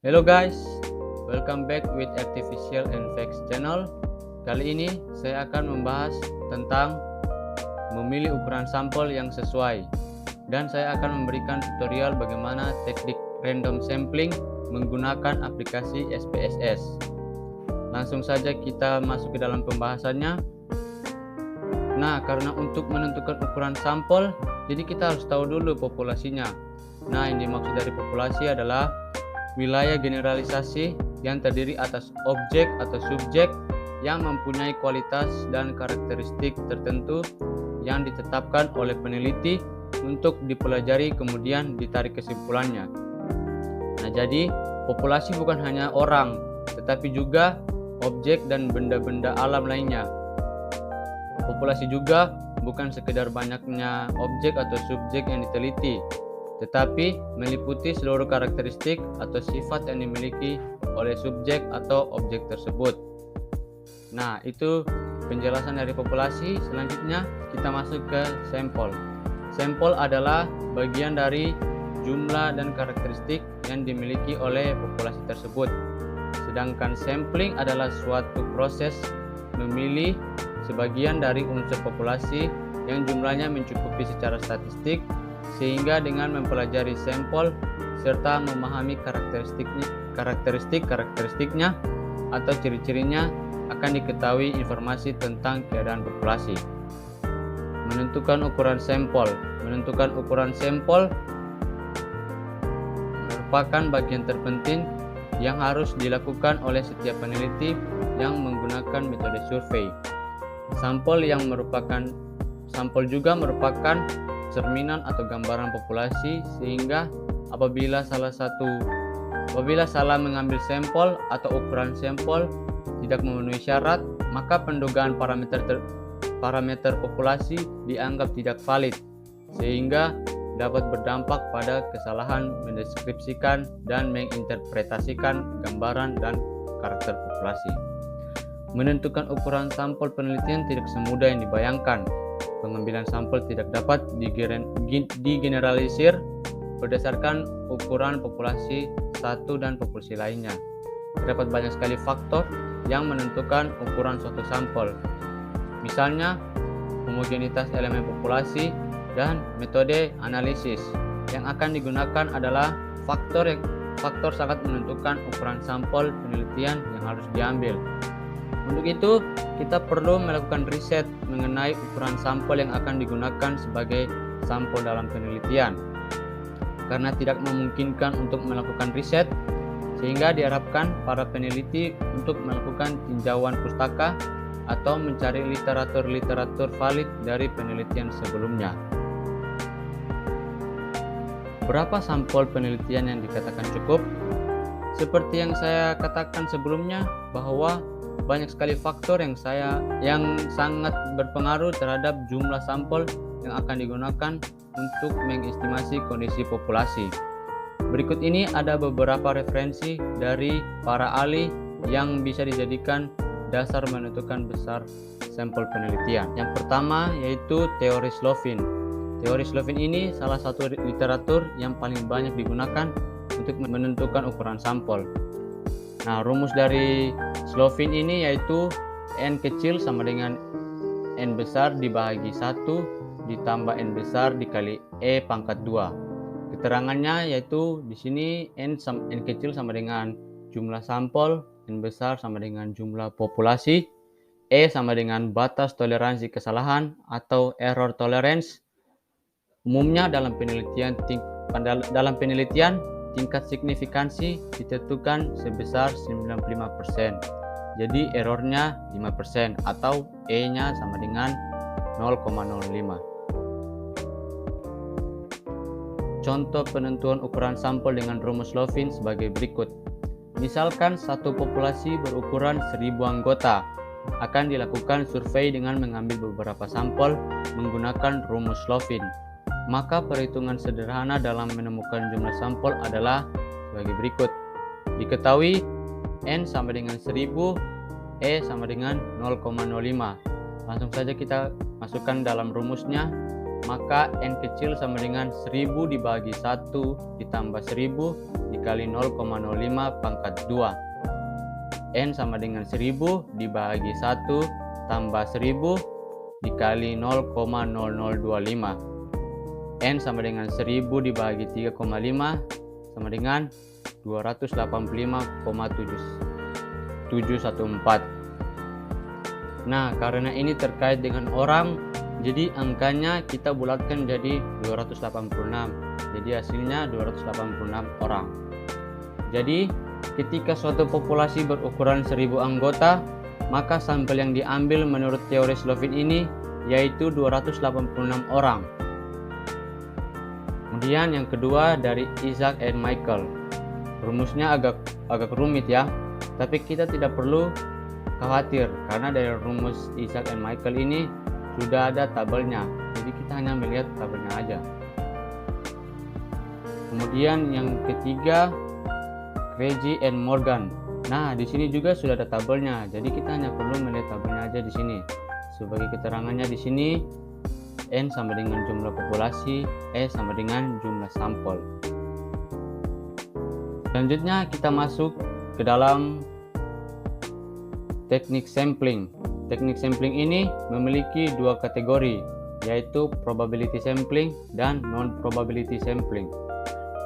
Hello guys, welcome back with Artificial and Facts channel. Kali ini saya akan membahas tentang memilih ukuran sampel yang sesuai, dan saya akan memberikan tutorial bagaimana teknik random sampling menggunakan aplikasi SPSS. Langsung saja kita masuk ke dalam pembahasannya. Nah, karena untuk menentukan ukuran sampel, jadi kita harus tahu dulu populasinya. Nah, yang dimaksud dari populasi adalah wilayah generalisasi yang terdiri atas objek atau subjek yang mempunyai kualitas dan karakteristik tertentu yang ditetapkan oleh peneliti untuk dipelajari kemudian ditarik kesimpulannya. Nah, jadi populasi bukan hanya orang, tetapi juga objek dan benda-benda alam lainnya. Populasi juga bukan sekedar banyaknya objek atau subjek yang diteliti, tetapi meliputi seluruh karakteristik atau sifat yang dimiliki oleh subjek atau objek tersebut. Nah, itu penjelasan dari populasi. Selanjutnya kita masuk ke sampel. Sampel adalah bagian dari jumlah dan karakteristik yang dimiliki oleh populasi tersebut. Sedangkan sampling adalah suatu proses memilih sebagian dari unsur populasi yang jumlahnya mencukupi secara statistik, sehingga dengan mempelajari sampel serta memahami karakteristiknya atau ciri-cirinya akan diketahui informasi tentang keadaan populasi. Menentukan ukuran sampel. Menentukan ukuran sampel merupakan bagian terpenting yang harus dilakukan oleh setiap peneliti yang menggunakan metode survei. Sampel juga merupakan cerminan atau gambaran populasi, sehingga apabila salah mengambil sampel atau ukuran sampel tidak memenuhi syarat, maka pendugaan parameter populasi dianggap tidak valid, sehingga dapat berdampak pada kesalahan mendeskripsikan dan menginterpretasikan gambaran dan karakter populasi. Menentukan ukuran sampel penelitian tidak semudah yang dibayangkan. Pengambilan sampel tidak dapat digeneralisir berdasarkan ukuran populasi satu dan populasi lainnya. Terdapat banyak sekali faktor yang menentukan ukuran suatu sampel. Misalnya, homogenitas elemen populasi dan metode analisis. Yang akan digunakan adalah faktor sangat menentukan ukuran sampel penelitian yang harus diambil. Untuk itu, kita perlu melakukan riset mengenai ukuran sampel yang akan digunakan sebagai sampel dalam penelitian. Karena tidak memungkinkan untuk melakukan riset, sehingga diharapkan para peneliti untuk melakukan tinjauan pustaka atau mencari literatur valid dari penelitian sebelumnya. Berapa sampel penelitian yang dikatakan cukup? Seperti yang saya katakan sebelumnya, bahwa banyak sekali faktor yang sangat berpengaruh terhadap jumlah sampel yang akan digunakan untuk mengestimasi kondisi populasi. Berikut ini ada beberapa referensi dari para ahli yang bisa dijadikan dasar menentukan besar sampel penelitian. Yang pertama yaitu teori Slovin. Teori Slovin ini salah satu literatur yang paling banyak digunakan untuk menentukan ukuran sampel. Nah, rumus dari Slovin ini yaitu N kecil sama dengan N besar dibagi 1 ditambah N besar dikali E pangkat 2. Keterangannya yaitu di sini N kecil sama dengan jumlah sampel, N besar sama dengan jumlah populasi, E sama dengan batas toleransi kesalahan atau error tolerance. Umumnya dalam penelitian tingkat signifikansi ditentukan sebesar 95%. Jadi errornya 5% atau E-nya sama dengan 0,05. Contoh penentuan ukuran sampel dengan rumus Slovin sebagai berikut. Misalkan satu populasi berukuran 1000 anggota. Akan dilakukan survei dengan mengambil beberapa sampel menggunakan rumus Slovin. Maka perhitungan sederhana dalam menemukan jumlah sampel adalah sebagai berikut. Diketahui N sama dengan 1000, E sama dengan 0,05. Langsung saja kita masukkan dalam rumusnya. maka N kecil sama dengan 1000 dibagi 1 ditambah 1000 dikali 0,05 pangkat 2. N sama dengan 1000 dibagi 1 tambah 1000 dikali 0,0025. N sama dengan 1000 dibagi 3,5 sama dengan 285,714. Nah, karena ini terkait dengan orang, jadi angkanya kita bulatkan jadi 286. Jadi hasilnya 286 orang. Jadi ketika suatu populasi berukuran 1000 anggota, maka sampel yang diambil menurut teori Slovin ini yaitu 286 orang. Kemudian yang kedua dari Isaac and Michael. Rumusnya agak rumit ya, tapi kita tidak perlu khawatir karena dari rumus Isaac and Michael ini sudah ada tabelnya. Jadi kita hanya melihat tabelnya aja. Kemudian yang ketiga Craigie and Morgan. Nah, di sini juga sudah ada tabelnya. Jadi kita hanya perlu melihat tabelnya aja di sini. Sebagai keterangannya di sini N sama dengan jumlah populasi, E sama dengan jumlah sampel. Selanjutnya kita masuk ke dalam teknik sampling. Teknik sampling ini memiliki dua kategori, yaitu probability sampling dan non-probability sampling.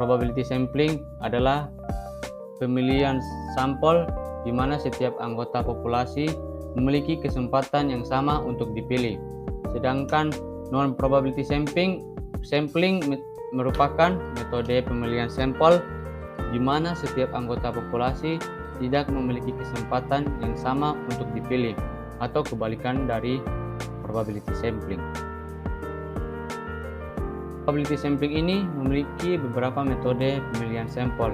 Probability sampling adalah pemilihan sampel di mana setiap anggota populasi memiliki kesempatan yang sama untuk dipilih. Sedangkan non-probability sampling merupakan metode pemilihan sampel di mana setiap anggota populasi tidak memiliki kesempatan yang sama untuk dipilih, atau kebalikan dari probability sampling. Probability sampling ini memiliki beberapa metode pemilihan sampel.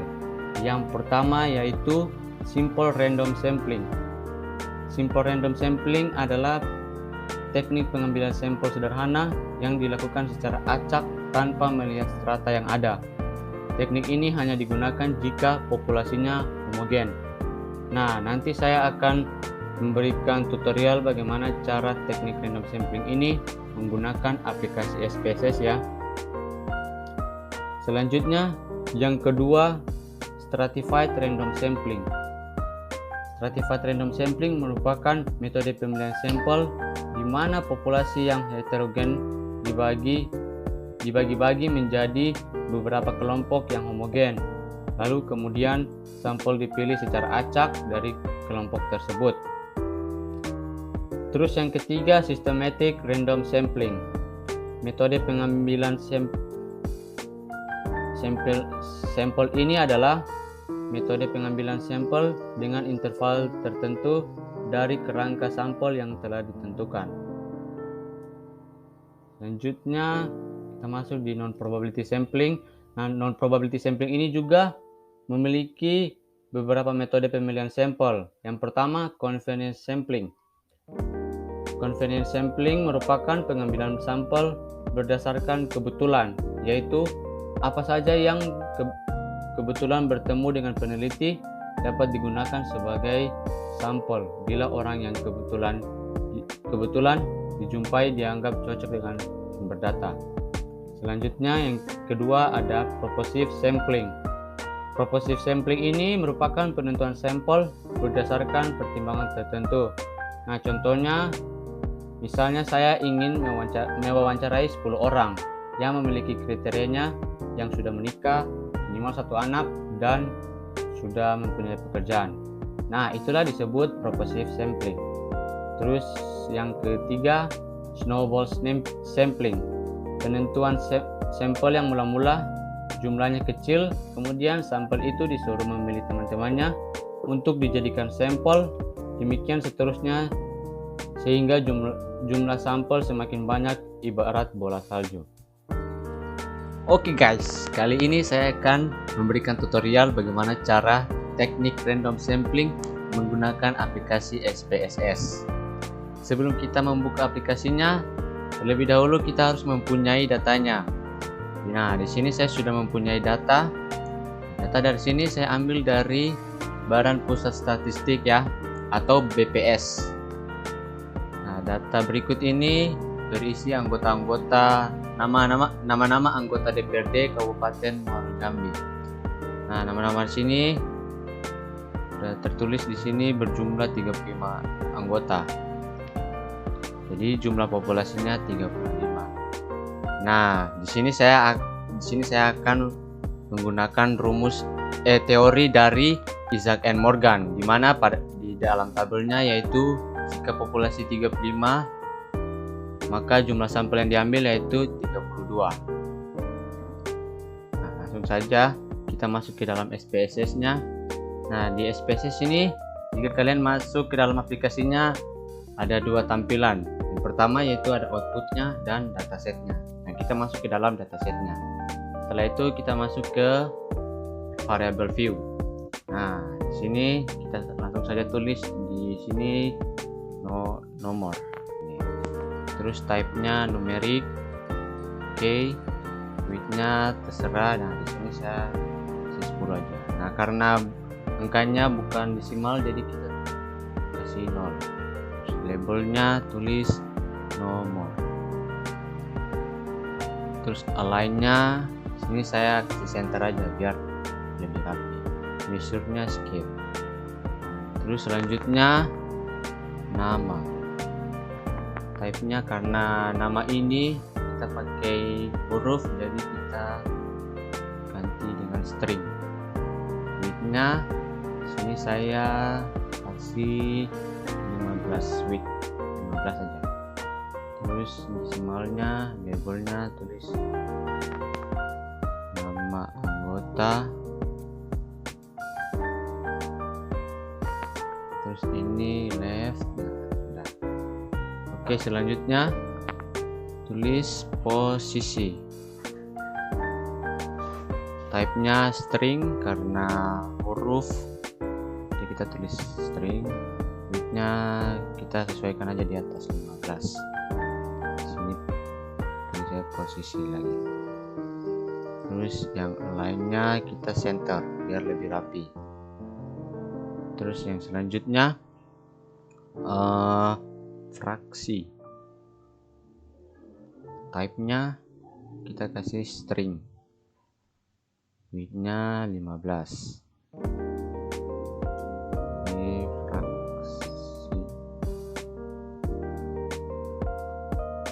Yang pertama yaitu simple random sampling. Simple random sampling adalah teknik pengambilan sampel sederhana yang dilakukan secara acak tanpa melihat strata yang ada. Teknik ini hanya digunakan jika populasinya homogen. Nah, nanti saya akan memberikan tutorial bagaimana cara teknik random sampling ini menggunakan aplikasi SPSS ya. Selanjutnya, yang kedua, stratified random sampling. Stratified random sampling merupakan metode pemilihan sampel di mana populasi yang heterogen dibagi-bagi menjadi beberapa kelompok yang homogen. Lalu kemudian sampel dipilih secara acak dari kelompok tersebut. Terus yang ketiga, systematic random sampling. Metode pengambilan sampel ini adalah metode pengambilan sampel dengan interval tertentu dari kerangka sampel yang telah ditentukan. Selanjutnya kita masuk di non-probability sampling. Nah, non-probability sampling ini juga memiliki beberapa metode pemilihan sampel. Yang pertama, convenience sampling. Convenience sampling merupakan pengambilan sampel berdasarkan kebetulan, yaitu apa saja yang kebetulan bertemu dengan peneliti dapat digunakan sebagai sampel bila orang yang kebetulan dijumpai dianggap cocok dengan sumber data. Selanjutnya yang kedua ada purposive sampling. Purposive sampling ini merupakan penentuan sampel berdasarkan pertimbangan tertentu. Nah, contohnya misalnya saya ingin mewawancarai 10 orang yang memiliki kriterianya yang sudah menikah, minimal 1 anak, dan sudah mempunyai pekerjaan. Nah, itulah disebut purposive sampling. Terus yang ketiga, snowball sampling. Penentuan sampel yang mula-mula jumlahnya kecil, kemudian sampel itu disuruh memilih teman-temannya untuk dijadikan sampel, demikian seterusnya sehingga jumlah sampel semakin banyak ibarat bola salju. Oke guys, kali ini saya akan memberikan tutorial bagaimana cara teknik random sampling menggunakan aplikasi SPSS. Sebelum kita membuka aplikasinya, terlebih dahulu kita harus mempunyai datanya. Nah, di sini saya sudah mempunyai data. Data dari sini saya ambil dari Badan Pusat Statistik ya, atau BPS. Nah, data berikut ini berisi anggota-anggota nama-nama anggota DPRD Kabupaten Muaro Jambi. Nah, nama-nama di sini sudah tertulis di sini berjumlah 35 anggota. Jadi jumlah populasinya 35. Nah, di sini saya akan menggunakan teori dari Isaac and Morgan, di mana di dalam tabelnya yaitu jika populasi 35 maka jumlah sampel yang diambil yaitu 32. Nah, langsung saja kita masuk ke dalam SPSS-nya. Nah, di SPSS ini jika kalian masuk ke dalam aplikasinya ada dua tampilan. Yang pertama yaitu ada outputnya dan datasetnya. Nah, kita masuk ke dalam datasetnya. Setelah itu kita masuk ke variable view. Nah, di sini kita langsung saja tulis di sini nomor. Terus type-nya numerik, oke, width-nya terserah. Nah, di sini saya kasih 10 aja. Nah, karena angkanya bukan desimal jadi kita kasih 0. Terus labelnya tulis nomor. Terus align-nya sini saya kasih center aja biar lebih rapi. Measure-nya skip. Terus selanjutnya nama. Type-nya karena nama ini kita pakai huruf jadi kita ganti dengan string. Width-nya sini saya kasih 15 width, 15 aja. Terus desimalnya, labelnya tulis nama anggota. Terus ini left. Oke, selanjutnya tulis posisi. Type-nya string karena huruf, jadi kita tulis string. Width-nya kita sesuaikan aja di atas 15. Sini tulis saya posisi lagi. Terus yang lainnya kita center biar lebih rapi. Terus yang selanjutnya fraksi. Type-nya kita kasih string. Width-nya 15. Ini fraksi.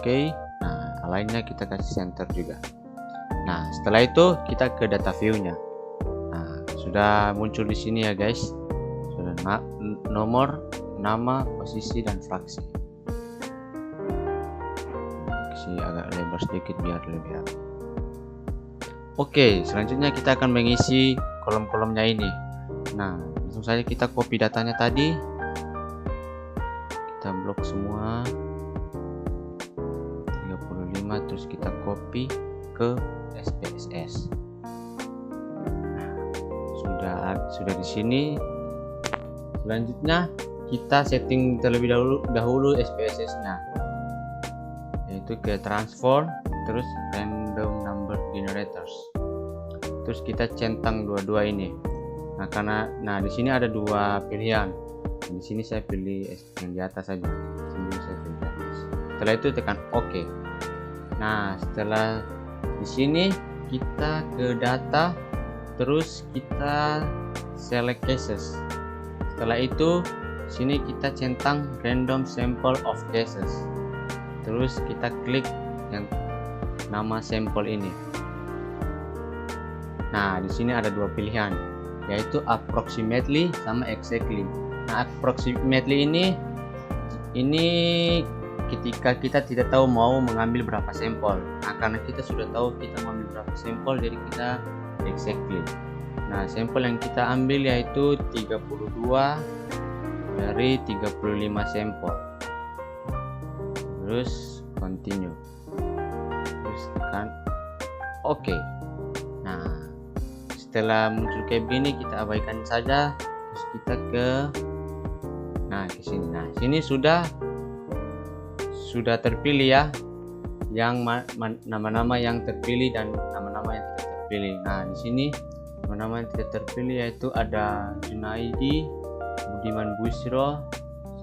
Oke, nah lainnya kita kasih center juga. Nah, setelah itu kita ke data view-nya. Nah, sudah muncul di sini ya guys. Sudah nomor, nama, posisi dan fraksi. Agak lebar sedikit biar lebih rapi. Oke, selanjutnya kita akan mengisi kolom-kolomnya ini. Nah, langsung saja kita copy datanya tadi. Kita blok semua 35, terus kita copy ke SPSS. Nah, sudah di sini. Selanjutnya kita setting terlebih dahulu SPSS-nya. Itu ke transform, terus random number generators. Terus kita centang dua-dua ini. Nah, di sini ada dua pilihan. Di sini saya pilih yang di atas saja. Sini saya pilih di atas. Setelah itu tekan OK. Nah, setelah di sini kita ke data, terus kita select cases. Setelah itu sini kita centang random sample of cases. Terus kita klik yang nama sampel ini. Nah, di sini ada dua pilihan, yaitu approximately sama exactly. Nah, approximately ini ketika kita tidak tahu mau mengambil berapa sampel. Nah, karena kita sudah tahu kita mau ambil berapa sampel, jadi kita exactly. Nah, sampel yang kita ambil yaitu 32 dari 35 sampel. Terus continue, terus tekan OK. Nah, setelah muncul kayak begini kita abaikan saja. Terus kita ke sini. Nah, sini sudah terpilih ya, yang nama-nama yang terpilih dan nama-nama yang tidak terpilih. Nah, di sini nama-nama yang tidak terpilih yaitu ada Junaidi, Budiman Bushro,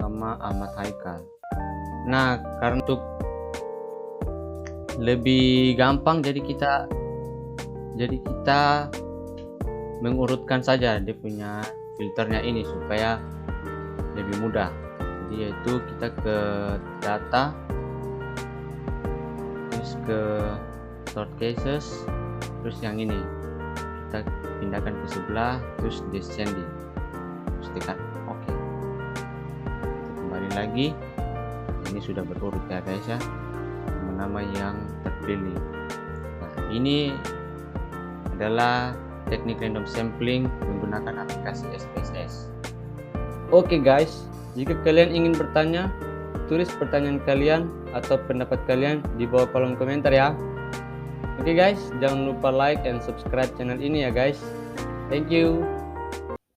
sama Ahmad Haikal. Nah, karena untuk lebih gampang, jadi kita mengurutkan saja dia punya filternya ini supaya lebih mudah. Jadi yaitu kita ke data, terus ke sort cases, terus yang ini kita pindahkan ke sebelah, terus descending, terus tekan OK. Kembali lagi, ini sudah berurut ya guys ya, nama yang terpilih. Nah, ini adalah teknik random sampling menggunakan aplikasi SPSS. Oke guys, jika kalian ingin bertanya, tulis pertanyaan kalian atau pendapat kalian di bawah kolom komentar ya. Oke guys, jangan lupa like and subscribe channel ini ya guys. Thank you.